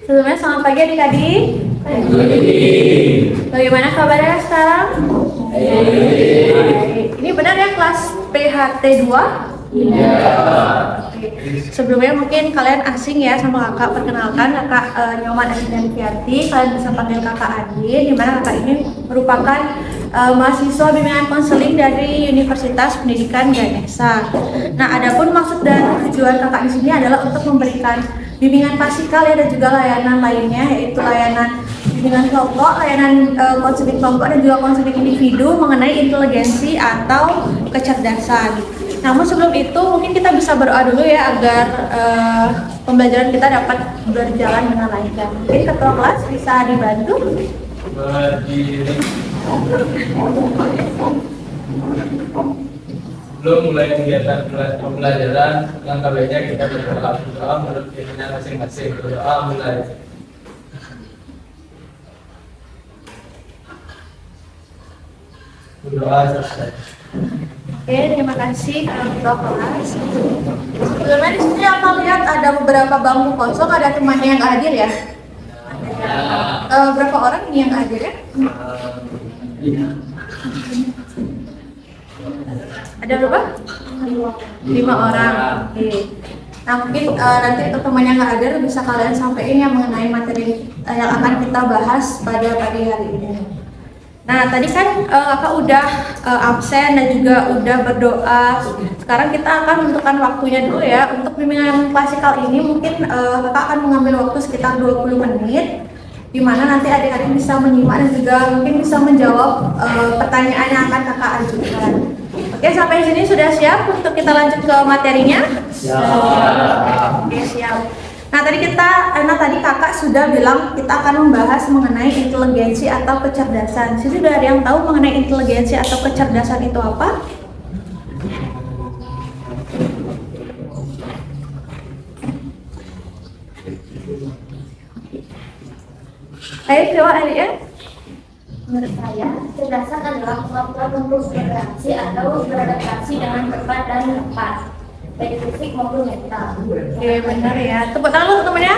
Sebelumnya selamat pagi adik-adik. Bagaimana kabarnya sekarang? Baik. Ini benar ya kelas PHT 2? Iya. Sebelumnya mungkin kalian asing ya sama kakak. Perkenalkan kakak Nyoman Adrian Fiati. Kalian bisa panggil kakak Adin. Dimana kakak ini merupakan mahasiswa bimbingan konseling dari Universitas Pendidikan Ganesha. Nah, adapun maksud dan tujuan kakak di sini adalah untuk memberikan bimbingan pasikal ya dan juga layanan lainnya, yaitu layanan bimbingan kelompok, layanan konseling kelompok dan juga konseling individu mengenai inteligensi atau kecerdasan. Namun sebelum itu mungkin kita bisa berdoa dulu ya agar pembelajaran kita dapat berjalan dengan lancar. Mungkin ketua kelas bisa dibantu. Sebelum mulai kegiatan pembelajaran, langkah baiknya kita berdoa menurut keyakinan masing-masing. Berdoa mulai. Berdoa selesai. Oke, terima kasih ketua kelas. Sebelumnya di sini aku lihat ada beberapa bangku kosong, ada temannya yang hadir ya. Berapa orang ini yang hadir ya? Ada berapa? 5 orang. Oke. Nah mungkin nanti untuk teman yang nggak hadir bisa kalian sampaikan yang mengenai materi yang akan kita bahas pada pagi hari ini. Nah tadi kan kakak udah absen dan juga udah berdoa. Sekarang kita akan menentukan waktunya dulu ya. Untuk bimbingan klasikal ini mungkin kakak akan mengambil waktu sekitar 20 menit, di mana nanti adik-adik bisa menyimak dan juga mungkin bisa menjawab pertanyaan yang akan kakak ajukan. Oke, sampai sini sudah siap untuk kita lanjut ke materinya? Siap. Oke, siap. Nah, tadi kakak sudah bilang kita akan membahas mengenai inteligensi atau kecerdasan. Sini sudah ada yang tahu mengenai inteligensi atau kecerdasan itu apa? Ayo coba Alia. Menurut saya, kecerdasan adalah kemampuan untuk berinteraksi atau beradaptasi dengan cepat dan tepat, baik fisik maupun mental. Oke, benar ya. Tepuk tangan untuk temennya.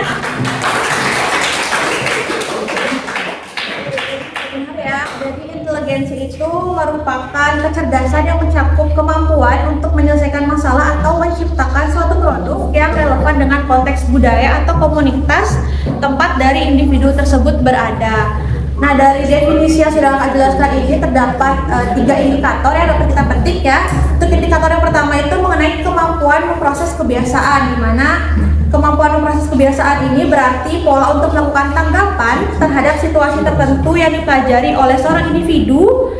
Benar ya. Jadi inteligensi itu merupakan kecerdasan yang mencakup kemampuan untuk menyelesaikan masalah atau menciptakan suatu produk yang relevan dengan konteks budaya atau komunitas tempat dari individu tersebut berada. Nah, dari definisi yang sudah kakak jelaskan ini terdapat 3 indikator yang dapat kita petik ya. Untuk indikator yang pertama itu mengenai kemampuan memproses kebiasaan, di mana kemampuan memproses kebiasaan ini berarti pola untuk melakukan tanggapan terhadap situasi tertentu yang dipelajari oleh seorang individu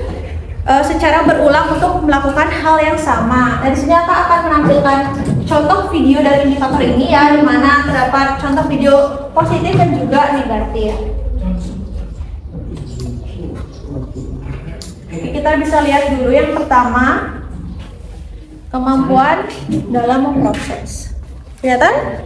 secara berulang untuk melakukan hal yang sama. Dari sini kakak akan menampilkan contoh video dari indikator ini ya, di mana terdapat contoh video positif dan juga negatif. Kita bisa lihat dulu yang pertama, kemampuan dalam memproses. Kelihatan?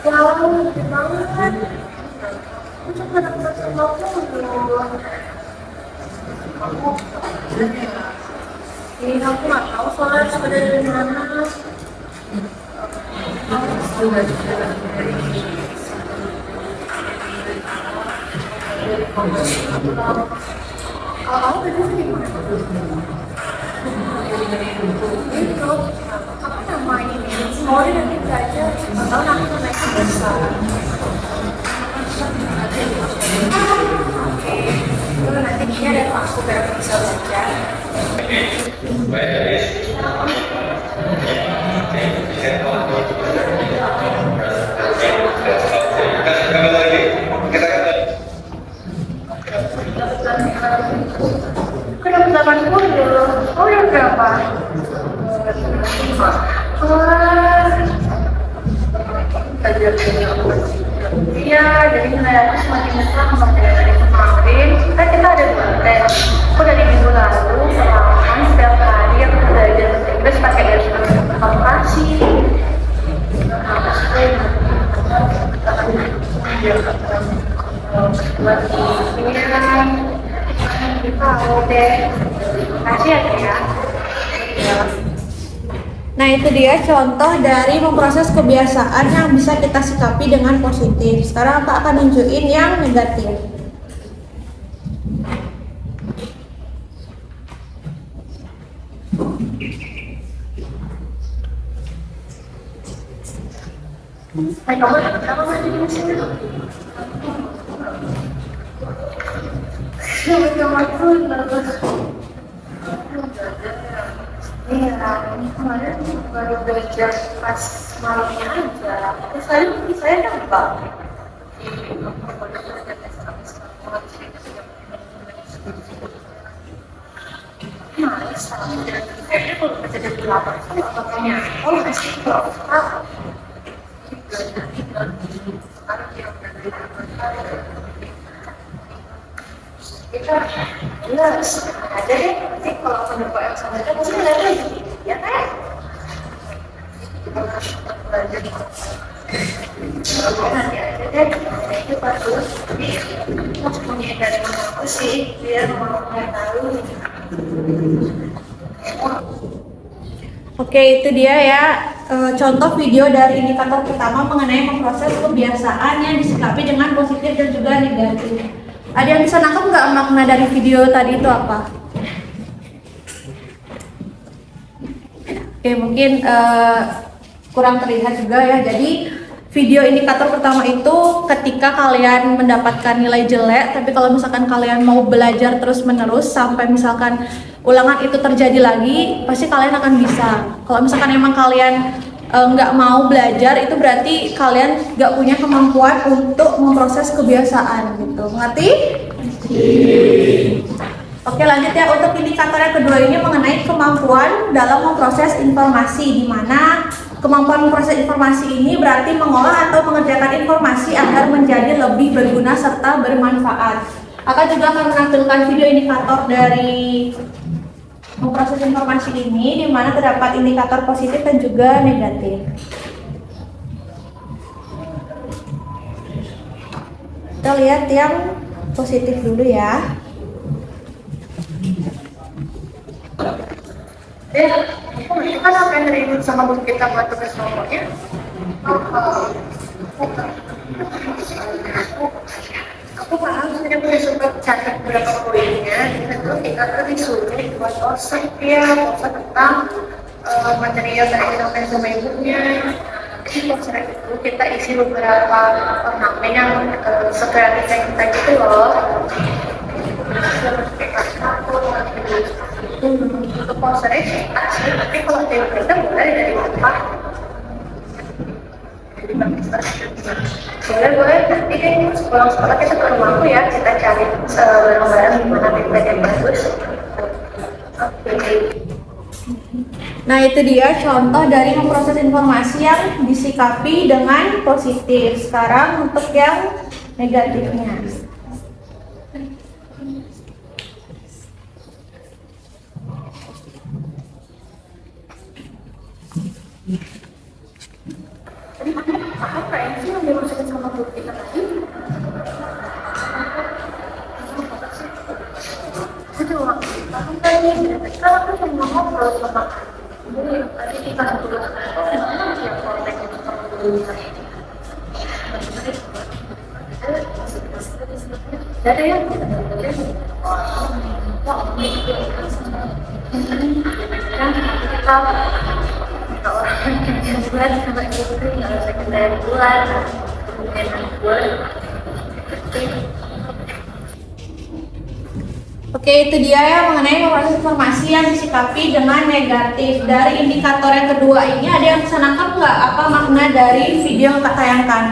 Wow, banget. Untuk mendapat kemampuan. Ini aku nggak tahu soalnya sudah dari mana. Kalau kamu tadi gimana? Itu apa nama ini? Mau nanti belajar atau nanti mereka besar. Oke, nanti ini ada waktu biar bisa belajar. Kenapa 80? Oh ya berapa? Iya, jadi nilai aku semakin besar kemarin dari kemarin. Kan kita ada 2 tes. Aku dari minggu lalu pengalaman setiap hari aku belajar bahasa Inggris pakai aplikasi. buat pikiran. Tahu deh. Kasih ya. Nah, itu dia contoh dari memproses kebiasaan yang bisa kita sikapi dengan positif. Sekarang Kak akan nunjukin yang negatif. Kamu masih di sini? Iya, kemarin baru belajar pas malamnya aja. Terus saya nampak. Kita jelas ada deh, nanti kalau penyebab yang sama itu pasti ada lagi, ya kan? Nanti ada deh, itu bagus. Mau punya dari mana aku sih, biar mau tahu. Oke, itu dia ya contoh video dari indikator pertama mengenai memproses kebiasaan yang disikapi dengan positif dan juga negatif. Ada yang bisa nangkep nggak makna dari video tadi itu apa? Oke, mungkin kurang terlihat juga ya. Jadi video indikator pertama itu ketika kalian mendapatkan nilai jelek, tapi kalau misalkan kalian mau belajar terus-menerus sampai misalkan ulangan itu terjadi lagi, pasti kalian akan bisa. Kalau misalkan emang kalian nggak mau belajar, itu berarti kalian nggak punya kemampuan untuk memproses kebiasaan gitu. Ngerti? Oke, lanjut ya. Untuk indikator yang kedua ini mengenai kemampuan dalam memproses informasi, di mana kemampuan memproses informasi ini berarti mengolah atau mengerjakan informasi agar menjadi lebih berguna serta bermanfaat. Akan juga akan menampilkan video indikator dari memproses informasi ini, di mana terdapat indikator positif dan juga negatif. Kita lihat yang positif dulu ya. Kan apa yang dari sama buku kita buat tugas kelompoknya? Aku paham, saya boleh sempat catat beberapa poinnya. Tentu kita disuruh buat OSEC ya, OSEC tentang material dari sampai sama ibunya. Di OSEC itu kita isi beberapa ornamen yang segera kita gitu loh. Untuk OSEC asli, tapi kalau teori kita mulai dari tempat. Boleh nanti kan pulang sekolah kita ke rumahku ya, kita cari bareng-bareng gimana template yang bagus. Oke. Nah, itu dia contoh dari memproses informasi yang disikapi dengan positif. Sekarang untuk yang negatifnya. Apa yang sih yang dimasukin sama guru kita tadi? Cuma aku tadi aku cuma ngobrol sama jadi tadi kita tugas yang konteksnya sama guru kita. Ada yang kita buat sama itu nggak usah kita buat kemudian buat. Oke, itu dia ya mengenai memproses informasi yang disikapi dengan negatif. Dari indikator yang kedua ini ada yang bisa nangkep nggak apa makna dari video yang Kak tayangkan?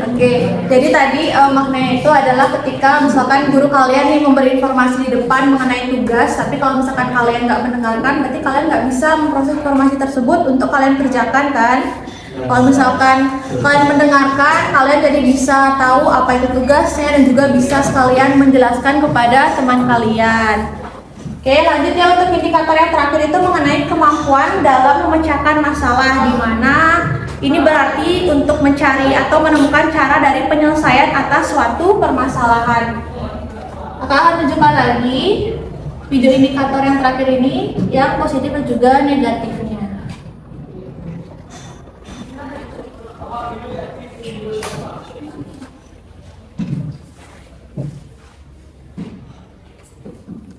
Oke, jadi tadi maknanya itu adalah ketika misalkan guru kalian nih memberi informasi di depan mengenai tugas, tapi kalau misalkan kalian nggak mendengarkan, berarti kalian nggak bisa memproses informasi tersebut untuk kalian kerjakan kan? Kalau misalkan kalian mendengarkan, kalian jadi bisa tahu apa itu tugasnya dan juga bisa sekalian menjelaskan kepada teman kalian. Oke, lanjut ya untuk indikator yang terakhir itu mengenai kemampuan dalam memecahkan masalah, di mana Ini berarti untuk mencari atau menemukan cara dari penyelesaian atas suatu permasalahan. Kakak akan tunjukkan lagi video indikator yang terakhir ini yang positif dan juga negatifnya.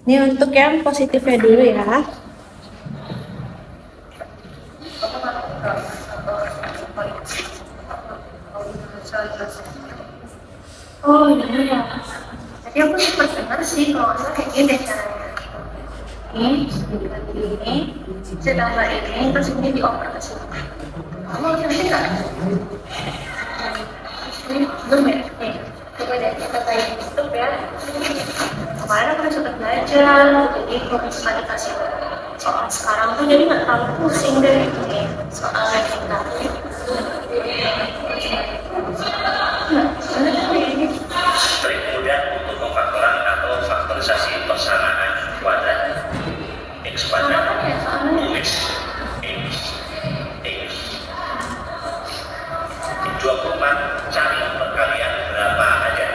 Ini untuk yang positifnya dulu ya. Oh iya. Tadi aku sempat dengar sih kalau nggak salah kayak gini deh caranya. Ini, ditambah ini, terus ini dioper ke sini. Kamu ngerti nggak? Ini belum ya? Nih, coba deh kita kayak YouTube ya. Kemarin aku udah sempat belajar, jadi kalau misalkan dikasih soal sekarang tuh jadi nggak terlalu pusing deh nih soal kita. Kemudian untuk pemfaktoran atau faktorisasi persamaan kuadrat X kuadrat X 24 cari perkalian berapa aja,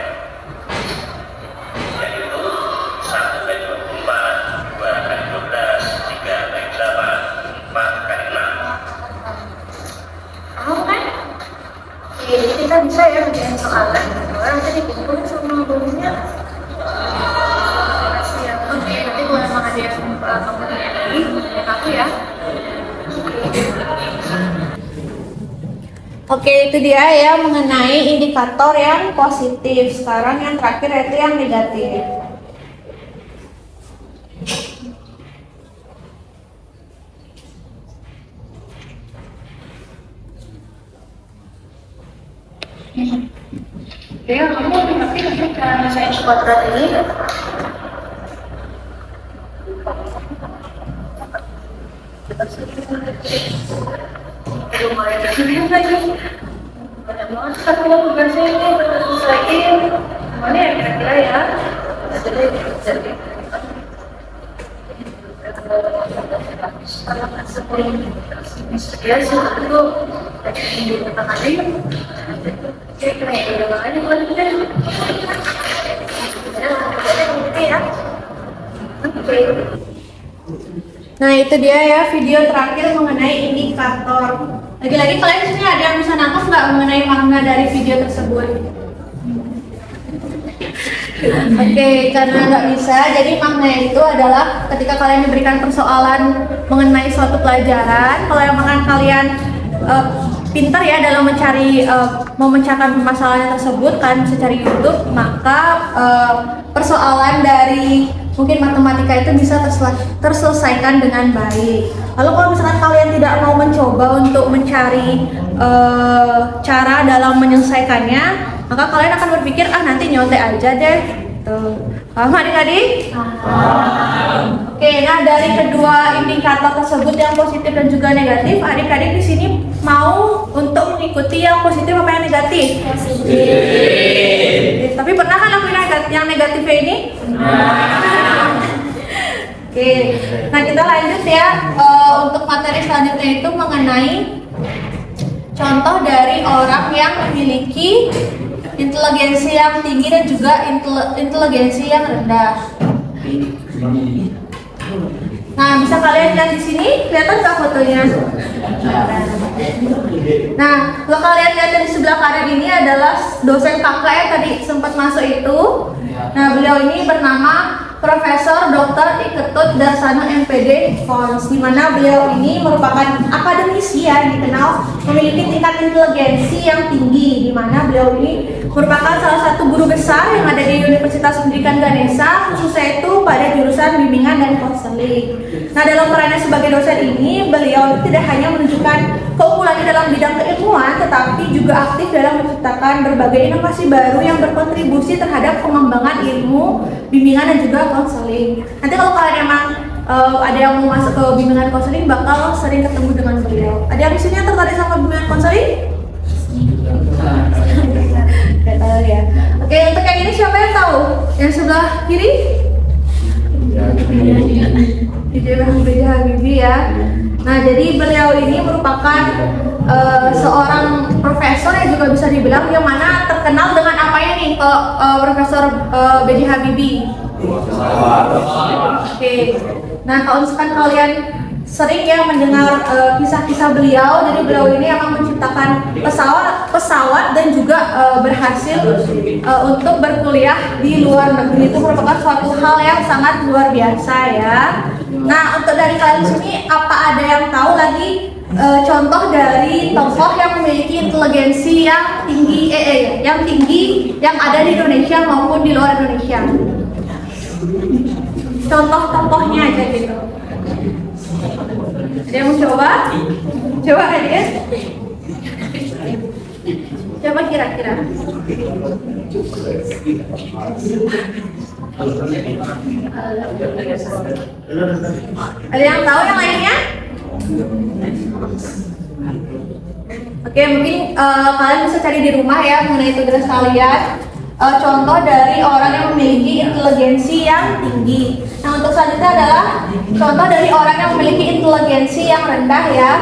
yaitu 1 kali 24, 2 kali 12, 3 kali 8, 4 kali 6. Tahu kan? Jadi kita bisa ya bikin soalan, nanti dikumpulin sama gurunya. Oke, nanti kalau memang ada yang kamu tanya lagi, tanya aku ya. Oke, itu dia ya mengenai indikator yang positif. Sekarang yang terakhir itu yang negatif. Ya, kamu udah ngerti kan cara ngesain kuadrat ini? Lumayan banyak lagi. Banyak banget kan kalau tugasnya ini udah selesaiin. Gimana ya kira-kira ya? Jadi ya sih itu di tengah aja. Jadi kayak udah aja buat kita. Ya. Oke. Nah, itu dia ya video terakhir mengenai indikator. Lagi-lagi kalian di sini ada yang bisa nangkep nggak mengenai makna dari video tersebut? Oke, karena nggak bisa, jadi maknanya itu adalah ketika kalian diberikan persoalan mengenai suatu pelajaran, kalau emang kalian pintar ya dalam mencari memecahkan permasalahan tersebut, kalian bisa cari YouTube, maka persoalan dari mungkin matematika itu bisa terselesaikan dengan baik. Lalu kalau misalkan kalian tidak mau mencoba untuk mencari cara dalam menyelesaikannya, maka kalian akan berpikir nanti nyontek aja deh. Paham adik-adik? Oke, nah dari kedua indikator tersebut yang positif dan juga negatif, adik-adik di sini mau untuk mengikuti yang positif apa yang negatif? Positif. Tapi pernah kan lakuin yang negatifnya ini? Oke, nah kita lanjut ya untuk materi selanjutnya itu mengenai contoh dari orang yang memiliki inteligensi yang tinggi dan juga inteligensi yang rendah. Nah, bisa kalian lihat di sini, kelihatan nggak fotonya? Nah, kalau kalian lihat di sebelah kanan ini adalah dosen kakak yang tadi sempat masuk itu. Nah, beliau ini bernama Profesor Dr. I. Ketut Darsano MPD Fons, di mana beliau ini merupakan akademisi yang dikenal memiliki tingkat inteligensi yang tinggi, di mana beliau ini merupakan salah satu guru besar yang ada di Universitas Pendidikan Ganesha, khususnya itu pada jurusan bimbingan dan konseling. Nah, dalam perannya sebagai dosen ini, beliau tidak hanya menunjukkan keunggulannya dalam bidang keilmuan, tetapi juga aktif dalam menciptakan berbagai inovasi baru yang berkontribusi terhadap pengembangan ilmu, bimbingan dan juga konseling. Nanti kalau kalian emang ada yang mau masuk ke bimbingan konseling, bakal sering ketemu dengan beliau. Ada yang di sini yang tertarik sama bimbingan konseling? Gak tahu ya. Oke, untuk yang ini siapa yang tahu? Yang sebelah kiri? B.J. Habibie ya. Nah, jadi beliau ini merupakan seorang profesor yang juga bisa dibilang yang mana terkenal dengan apanya nih, Profesor B.J. Habibie. Oke. Nah, kalau misalkan kalian sering ya mendengar kisah-kisah beliau, jadi beliau ini akan menciptakan pesawat dan juga berhasil untuk berkuliah di luar negeri. Itu merupakan suatu hal yang sangat luar biasa ya. Nah, untuk dari kalian sini, apa ada yang tahu lagi contoh dari tokoh yang memiliki inteligensi yang tinggi, yang ada di Indonesia maupun di luar Indonesia? Contoh tokohnya aja gitu. Ada yang mau coba? Coba aja. Coba kira-kira. Ada yang tahu yang lainnya? Oke, mungkin kalian bisa cari di rumah ya mengenai tugas kalian. Contoh dari orang yang memiliki inteligensi yang tinggi. Nah, untuk selanjutnya adalah contoh dari orang yang memiliki inteligensi yang rendah ya,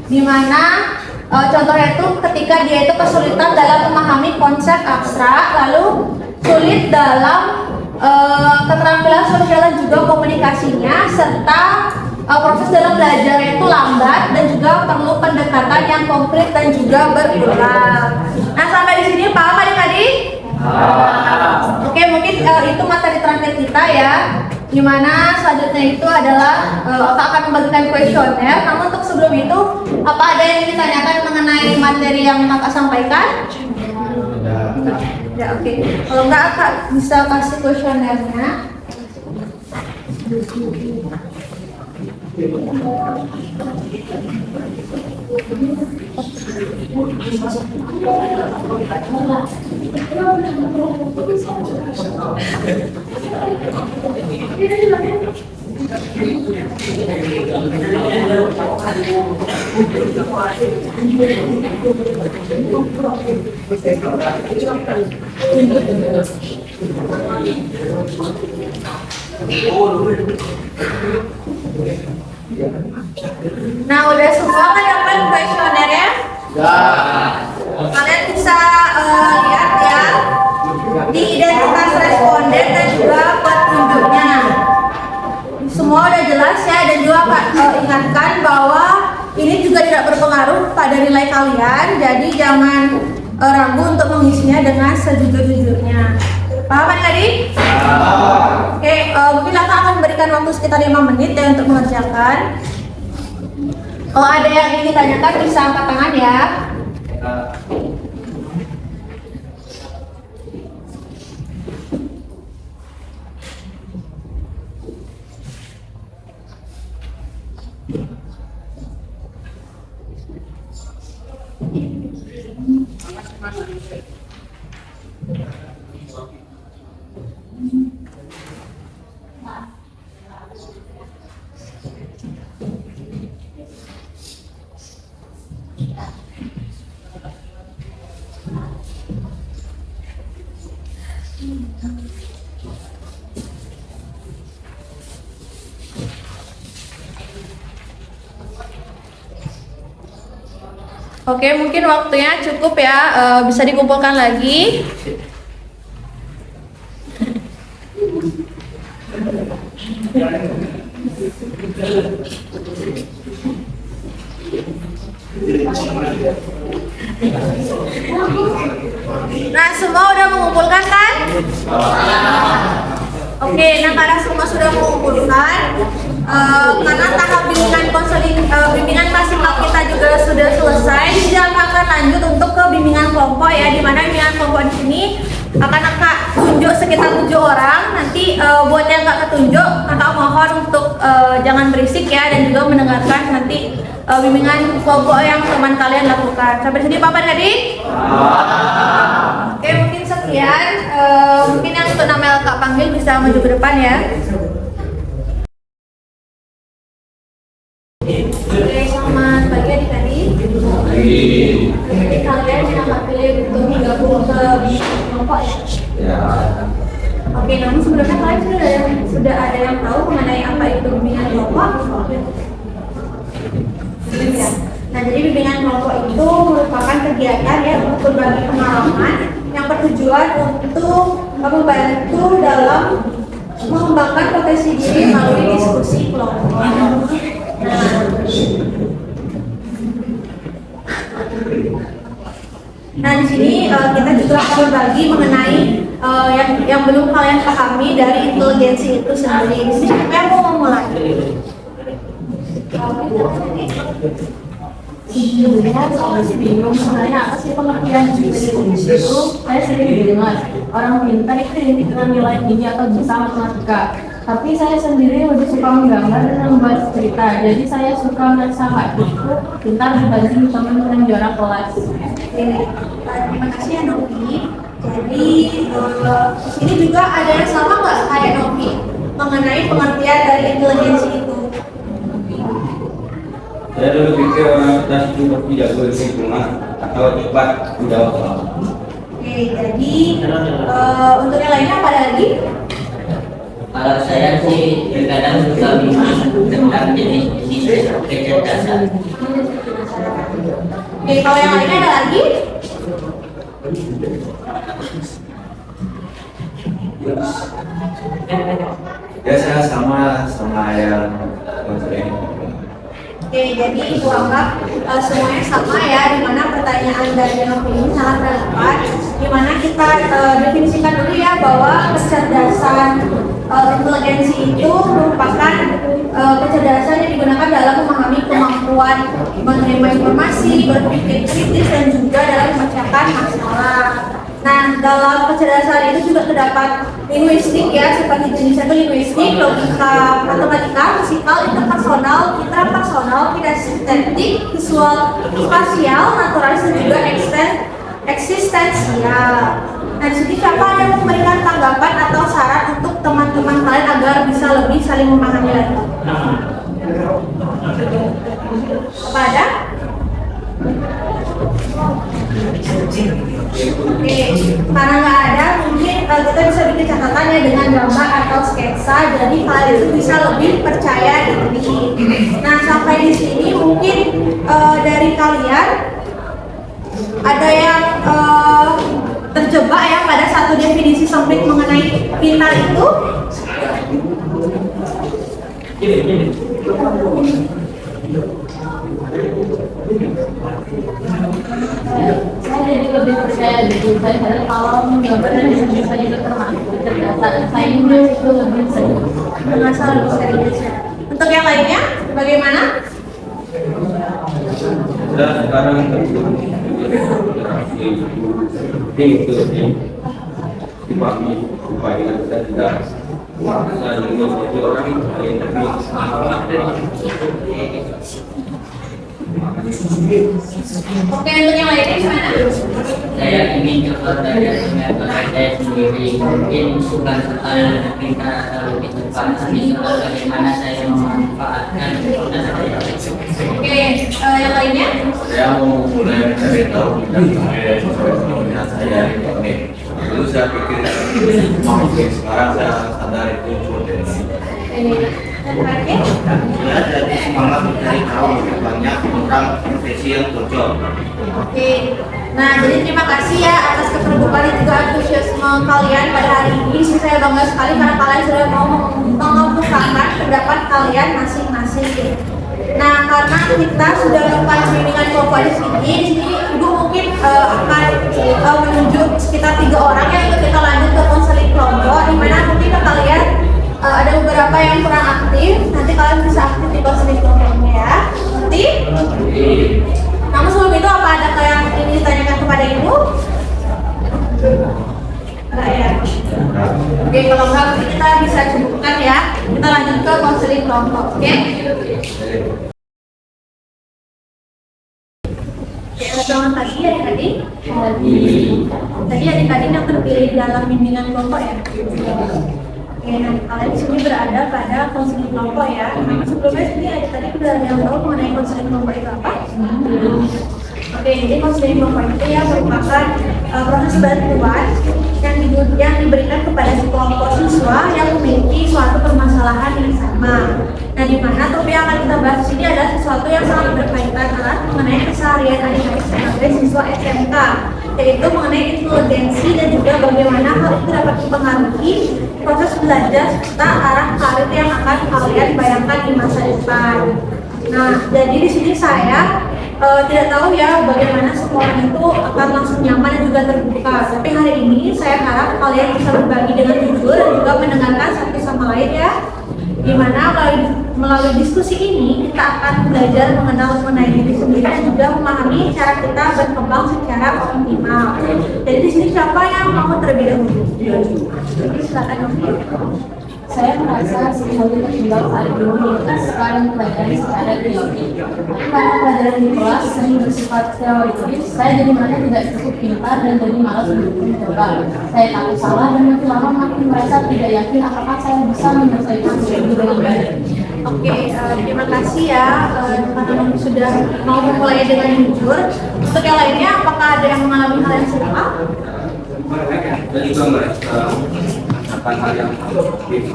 dimana contohnya itu ketika dia itu kesulitan dalam memahami konsep abstrak, lalu sulit dalam keterampilan sosial dan juga komunikasinya, serta proses dalam belajarnya itu lambat dan juga perlu pendekatan yang konkret dan juga berulang. Nah, sampai di sini paham adik-adik? Oke, mungkin itu materi terakhir kita ya. Dimana selanjutnya itu adalah Kakak akan membagikan kuesioner. Namun untuk sebelum itu, apa ada yang ditanyakan mengenai materi yang Kakak sampaikan? Ya, oke. Kalau enggak, Kak bisa kasih kuesionernya. Nah, udah semua kan dapat kuesionernya? Ya. Kalian bisa lihat ya di identitas responden dan juga petunjuknya. Semua udah jelas ya, dan juga Pak ingatkan bahwa ini juga tidak berpengaruh pada nilai kalian, jadi jangan ragu untuk mengisinya dengan sejujur-jujurnya. Paham adik-adik? Oke, mungkin Kakak akan berikan waktu sekitar 5 menit ya untuk mengerjakan. Kalau ada yang ingin ditanyakan bisa angkat tangan ya. Oke, mungkin waktunya cukup ya, bisa dikumpulkan lagi. Nah, semua udah mengumpulkan kan? Oke, nah karena semua sudah mengumpulkan, karena tahap bimbingan konseling, bimbingan maksimal kita juga sudah selesai, kita akan lanjut untuk ke bimbingan kelompok ya, di mana bimbingan kelompok di sini akan Kakak tunjuk sekitar 7 orang. Nanti buat yang nggak ketunjuk, Kakak mohon untuk jangan berisik ya, dan juga mendengarkan nanti bimbingan kelompok yang teman kalian lakukan. Sampai sini Papa tadi? Oke, mungkin sekian. Mungkin yang untuk nama Kak panggil bisa maju ke depan ya. Oke, selamat pagi adik-adik. Jadi kalian yang Kak pilih untuk gabung ke kelompok ya? Oke, namun sebelumnya kalian sudah ada yang tahu mengenai apa itu bimbingan kelompok? Ya. Nah, jadi bimbingan kelompok itu merupakan kegiatan ya untuk berbagi pengalaman yang bertujuan untuk membantu dalam mengembangkan potensi diri melalui diskusi kelompok. Nah, di sini kita juga akan berbagi mengenai yang belum kalian pahami dari inteligensi itu sendiri. Di sini siapa yang mau memulai? Sejujurnya saya masih bingung sebenarnya apa sih pengertian inteligensi itu. Saya sering dengar orang pintar itu identik dengan nilai tinggi atau bisa matematika. Tapi saya sendiri lebih suka menggambar dan membuat cerita. Jadi saya suka merasa itu pintar dibanding teman-teman juara kelas. Terima kasih ya Novi. Jadi di sini juga ada yang sama nggak kayak Novi mengenai pengertian dari inteligensi itu? Saya dulu pikir orang cerdas itu tidak berhitungan atau cepat menjawab soal. Oke, jadi untuk yang lainnya apa lagi? Kalau saya sih kadang suka bingung tentang jenis kecerdasan. Oke, kalau yang lainnya ada lagi? Ya saya sama yang konseling. Oke, jadi Ibu anggap semuanya sama ya, dimana pertanyaan dari Novi ini sangat relevan, dimana kita definisikan dulu ya bahwa kecerdasan inteligensi itu merupakan kecerdasan yang digunakan dalam memahami kemampuan menerima informasi, berpikir kritis, dan juga dalam memecahkan masalah. Nah, dalam kecerdasan itu juga terdapat linguistik ya, seperti jenisnya itu linguistik, logika, matematika, fisikal, interpersonal, intrapersonal, kinestetik, visual, spasial, naturalis, dan juga eksistensial. Nah, di sini siapa yang memberikan tanggapan atau saran untuk teman-teman kalian agar bisa lebih saling memahami lagi? Apa ada? Oke, karena nggak ada, mungkin kita bisa bikin catatan ya dengan gambar atau sketsa, jadi kalian itu bisa lebih percaya diri. Nah, sampai di sini mungkin dari kalian ada yang terjebak ya pada satu definisi sempit mengenai pintar itu. Saya jadi lebih percaya diri saya kalau menggambar dan bisa juga termasuk kecerdasan. Saya juga itu lebih serius. Masalah lebih serius ya. Untuk yang lainnya, bagaimana? Saya sekarang itu dipahami supaya kita tidak saling menjadi orang yang lebih. Oke, untuk yang lainnya gimana? Saya ingin coba belajar dengan saya sendiri, mungkin bukan soal pintar atau lebih cepat, tapi soal bagaimana saya memanfaatkan kekuatan saya. Oke, yang lainnya? Saya mau mulai mencari tahu tentang saya. Dulu saya pikir sekarang saya sadar itu potensi. Dan terakhir? Saya jadi semangat mencari tahu banyak tentang profesi yang cocok. Oke, nah jadi terima kasih ya atas keterbukaan dan juga antusiasme kalian pada hari ini. Saya bangga sekali karena kalian sudah mau mengemukakan pendapat kalian masing-masing. Nah, karena kita sudah melakukan bimbingan kelompok di sini Ibu mungkin akan menunjuk sekitar 3 orang yang ikut kita lanjut ke konseling kelompok, di mana mungkin kalian ada beberapa yang kurang aktif. Nanti kalian bisa aktif di konseling kelompoknya ya. Nanti. Namun sebelum itu apa ada yang ingin ditanyakan kepada Ibu? Enggak ya? Oke, kalau enggak nanti kita bisa cukupkan ya. Kita lanjut ke konseling kelompok, oke? Oke, teman tadi adik-adik yang terpilih dalam bimbingan kelompok ya. Oke, nah kalian di sini berada pada konseling kelompok ya. Sebelumnya sini tadi sudah ada yang tahu mengenai konseling kelompok itu apa? Oke, jadi konseling kelompok itu ya merupakan proses bantuan yang diberikan kepada sekelompok siswa yang memiliki suatu permasalahan yang sama. Nah, di mana topik yang akan kita bahas ini adalah sesuatu yang sangat berkaitan keseharian adik-adik sebagai siswa SMK, yaitu mengenai inteligensi dan juga bagaimana hal itu dapat mempengaruhi proses belajar serta arah karir yang akan kalian bayangkan di masa depan. Nah, jadi di sini saya tidak tahu ya bagaimana semua orang itu akan langsung nyaman dan juga terbuka. Tapi hari ini saya harap kalian bisa berbagi dengan jujur dan juga mendengarkan satu sama lain ya. Dimana melalui diskusi ini kita akan belajar mengenal mengenai diri sendiri dan juga memahami cara kita berkembang secara optimal. Jadi di sini siapa yang mau terlebih dahulu? Silakan Novi. Saya merasa sekali tertinggal saat belum sekarang pelajaran secara teori. Karena pelajaran di kelas sering bersifat teoritis, saya jadi mana tidak cukup pintar dan jadi malas untuk mencoba. Saya takut salah dan makin lama makin merasa tidak yakin apakah saya bisa menyelesaikan ini dengan baik. Oke, terima kasih ya teman-teman sudah mau memulai dengan jujur. Untuk yang lainnya, apakah ada yang mengalami hal yang serupa? Dan juga merasa akan hal yang lebih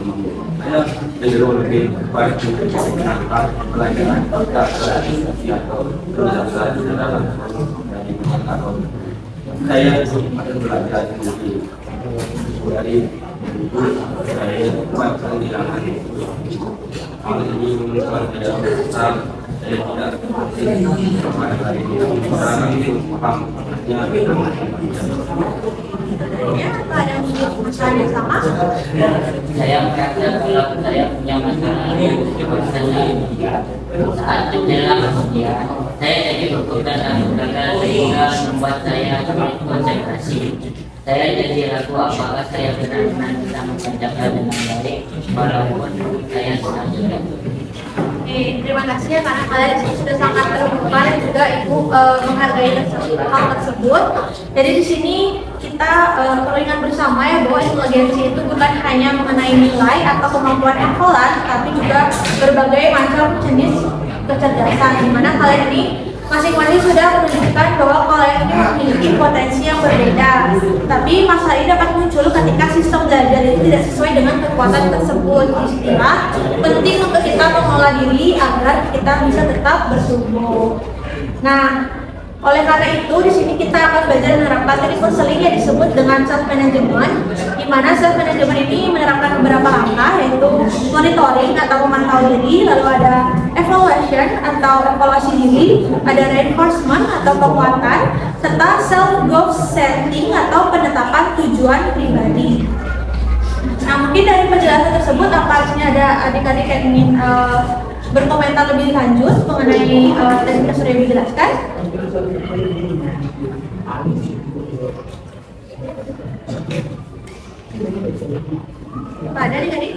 saya cenderung lebih baik untuk menangkap pelajaran kita atau belajar dalam dari atau saya akan belajar dari buku saya buat kehilangan hal ini menunjukkan tidak besar saya tidak pada hari ini orang itu paham Ya, apa ada masalah yang sama? Saya merasa kalau saya punya masalah saat menjelang ujian, saya jadi berkutat dan sehingga membuat saya konsentrasi. Saya jadi ragu apakah saya benar-benar bisa mengerjakan dengan baik walaupun saya sedang juga. Terima kasih ya karena kalian di sini sudah sangat terbuka dan juga ibu menghargai hal tersebut. Jadi di sini kita perlu ingat bersama ya bahwa inteligensi itu bukan hanya mengenai nilai atau kemampuan hafalan, tapi juga berbagai macam jenis kecerdasan. Di mana kalian ini masing-masing sudah menunjukkan bahwa kalian ini memiliki potensi yang berbeda. Tapi masalah ini dapat muncul ketika sistem belajar itu tidak sesuai dengan kekuatan tersebut. Istilah penting untuk kita mengolah diri agar kita bisa tetap bertumbuh. Nah, oleh karena itu di sini kita akan belajar menerapkan teknik konseling yang disebut dengan self management, di mana self management ini menerapkan beberapa langkah yaitu monitoring atau memantau diri, lalu ada evaluation atau evaluasi diri, ada reinforcement atau penguatan, serta self goal setting atau penetapan tujuan pribadi. Nah, mungkin dari penjelasan tersebut apakah ada adik-adik yang ingin berkomentar lebih lanjut mengenai teknik yang sudah dijelaskan? Ada adik-adik?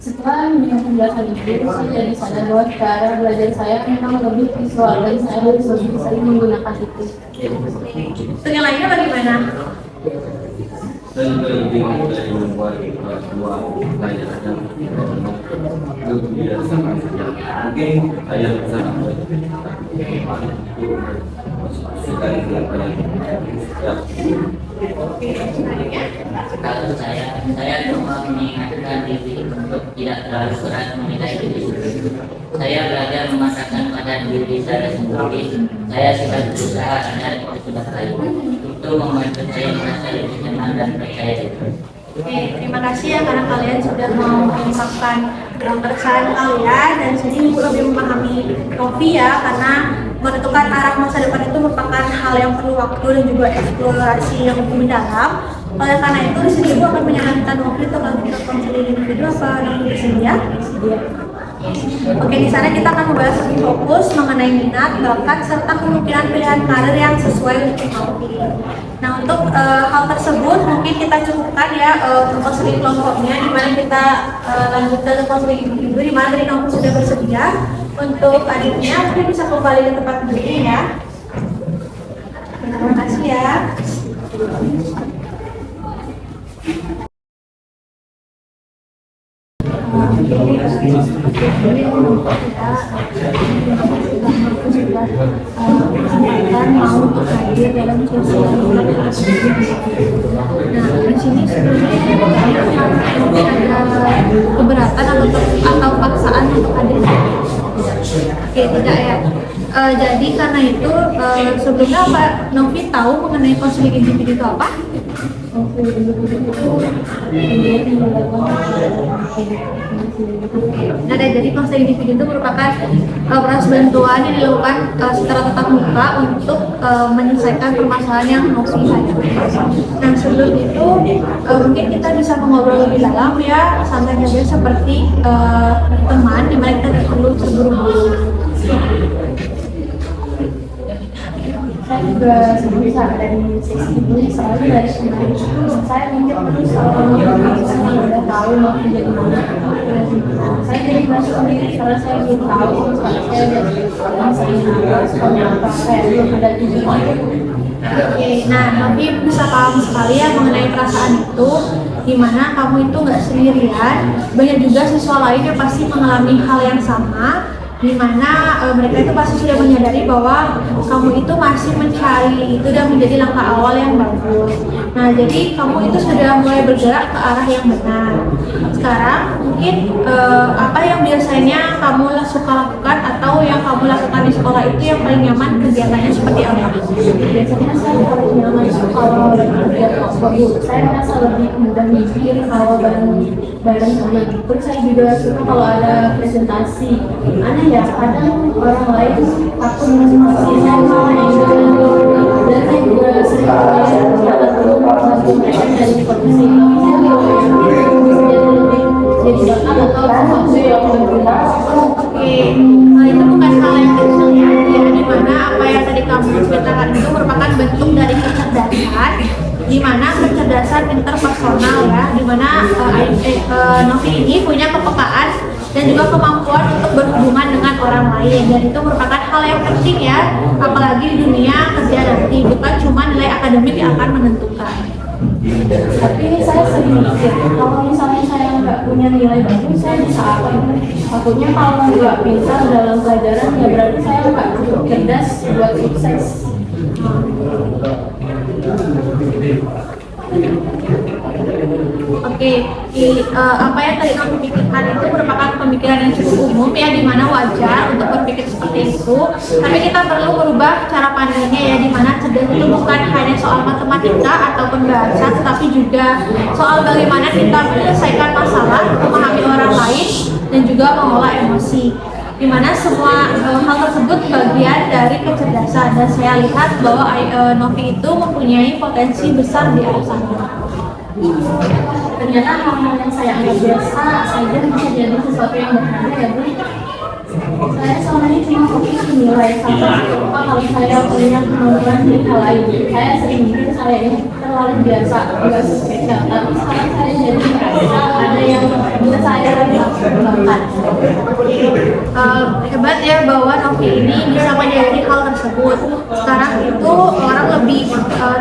Setelah mendengar penjelasan itu, saya jadi sadar bahwa cara belajar saya memang lebih visual dan saya harus lebih sering menggunakan itu. Untuk yang lainnya bagaimana? saya juga lebih dari membuat sebuah pelajaran yang itu dirasakan saja. Mungkin saya bisa sekali pelajaran ya. Kalau saya coba mengingatkan diri untuk tidak terlalu keras menilai diri sendiri. Saya belajar mengatakan pada diri saya sendiri, saya sudah berusaha dan itu sudah baik. Itu membantu saya merasa lebih tenang dan percaya diri. Oke, terima kasih ya karena kalian sudah mau mengungkapkan keresahan kalian dan sini ibu lebih memahami Novi ya karena menentukan arah masa depan itu merupakan hal yang perlu waktu dan juga eksplorasi yang lebih mendalam. Oleh karena itu di sini ibu akan menyarankan Novi untuk lanjut konseling individu apa Novi bersedia? Oke, di sana kita akan membahas lebih fokus mengenai minat, bakat, serta kemungkinan pilihan karir yang sesuai untuk Novi. Nah, untuk hal tersebut mungkin kita cukupkan ya untuk konseling kelompoknya, di mana kita lanjutkan ke konseling individu, di mana dari Novi sudah bersedia. Untuk adiknya mungkin bisa kembali ke tempat duduknya ya. Terima kasih ya. Mau hadir dalam sosial. Nah, di sini sebenarnya ada keberatan atau paksaan untuk hadir. tidak ya. Jadi karena itu sebelumnya Pak Novi tahu mengenai konseling individu itu apa? Nah, jadi konseling individu itu merupakan proses bantuan yang dilakukan secara tatap muka untuk menyelesaikan permasalahan yang Novi hadapi. Nah, sebelum itu mungkin kita bisa mengobrol lebih dalam ya, santai saja seperti teman, dimana kita tidak perlu terburu-buru. Saya juga bisa dari sisi ini, soalnya dari kemarin itu saya mikir terus saya udah tahu mau jadi mana. Saya jadi masuk sendiri karena saya belum tahu, saya lihat seperti apa kayak belum ada tujuan. Oke, nah Novi bisa paham sekali ya mengenai perasaan itu, dimana kamu itu nggak sendirian, banyak juga siswa lain yang pasti mengalami hal yang sama, di mana mereka itu pasti sudah menyadari bahwa kamu itu masih mencari itu dan menjadi langkah awal yang bagus. Nah, jadi kamu itu sudah mulai bergerak ke arah yang benar. Sekarang mungkin apa yang biasanya kamu suka lakukan atau yang kamu lakukan di sekolah itu yang paling nyaman, kegiatannya seperti apa? Biasanya saya paling nyaman kalau kegiatan kelompok. Saya merasa lebih mudah mikir kalau bareng teman. Terus saya juga suka kalau ada presentasi. Aneh ya, kadang orang lain takut presentasi, saya malah yang dan saya juga sering melihat dulu mereka dari potensi jadi bakat atau sesuatu yang berguna. Oke, itu bukan hal yang kecil ya, dimana apa yang tadi kamu ceritakan itu merupakan bentuk dari kecerdasan, dimana kecerdasan interpersonal ya, dimana Novi ini punya kepekaan dan juga kemampuan untuk berhubungan dengan orang lain, dan itu merupakan hal yang penting ya, apalagi di dunia kerja nanti, bukan cuma nilai akademik yang akan menentukan. Tapi saya sering mikir, kalau misalnya saya nggak punya nilai bagus, saya bisa apa? Takutnya kalau nggak pintar dalam pelajaran, ya berarti saya nggak cukup cerdas buat sukses. Oke, apa yang tadi kamu pikirkan itu merupakan pemikiran yang cukup umum ya, dimana wajar untuk berpikir seperti itu. Tapi kita perlu merubah cara pandangnya ya, dimana cerdas itu bukan hanya soal matematika ataupun bahasa, tetapi juga soal bagaimana kita menyelesaikan masalah, memahami orang lain, dan juga mengolah emosi. Dimana semua hal tersebut bagian dari kecerdasan, dan saya lihat bahwa Novi itu mempunyai potensi besar di arah sana. Ternyata hal-hal yang saya anggap biasa saja bisa jadi sesuatu yang berharga ya Bu. Saya selama ini cuma fokus menilai sampai lupa kalau saya punya kemampuan di hal lain. Saya sering mikir saya ini terlalu biasa, enggak spesial. Tapi sekarang saya jadi merasa ada yang bisa saya lakukan. Hebat ya bahwa Novi ini bisa menyadari hal tersebut. Sekarang itu orang lebih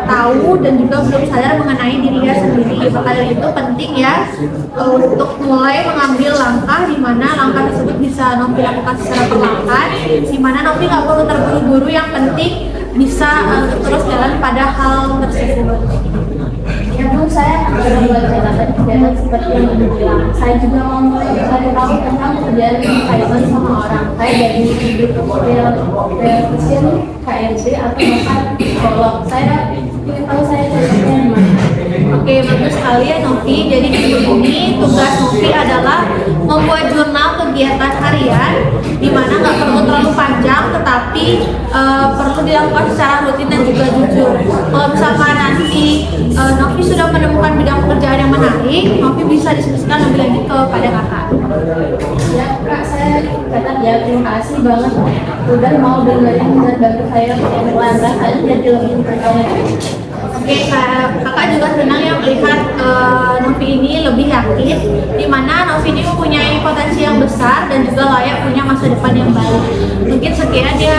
tahu dan juga belum sadar mengenai dirinya sendiri. Maka dari itu penting ya untuk mulai mengambil langkah, di mana langkah tersebut bisa Novi lakukan secara perlahan, di mana Novi nggak perlu terburu-buru, yang penting bisa terus jalan pada hal tersebut. Ya Bu, saya sudah buat catatan kegiatan seperti yang Ibu bilang. Saya juga mau mulai mencari tahu tentang pekerjaan yang kaitan sama orang. Saya dari relation, KRD atau bahkan psikolog. Saya ingin tahu saya cocoknya di mana. Oke, bagus sekali ya Novi. Jadi di ini tugas Novi adalah membuat jurnal kegiatan harian, di mana nggak perlu terlalu panjang, tetapi perlu dilakukan secara rutin dan juga jujur. Kalau misalkan nanti Novi sudah menemukan bidang pekerjaan yang menarik, Novi bisa diskusikan lebih lanjut kepada kakak. Ya Kak, saya catat ya, terima kasih banget udah mau dengerin dan bantu saya pelan-pelan. Saya jadi lebih percaya. Oke, kakak juga senang ya melihat Novi ini lebih yakin, di mana Novi ini mempunyai potensi yang besar dan juga layak punya masa depan yang baik. Mungkin sekian ya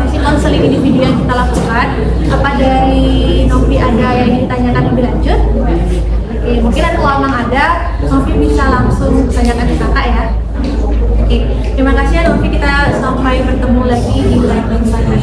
sesi konseling individu yang kita lakukan. Apa dari Novi ada yang ingin ditanyakan lebih lanjut? Oke, mungkin kalau memang ada, Novi bisa langsung tanyakan ke kakak ya. Oke, terima kasih ya Novi, kita sampai bertemu lagi di lain kesempatan.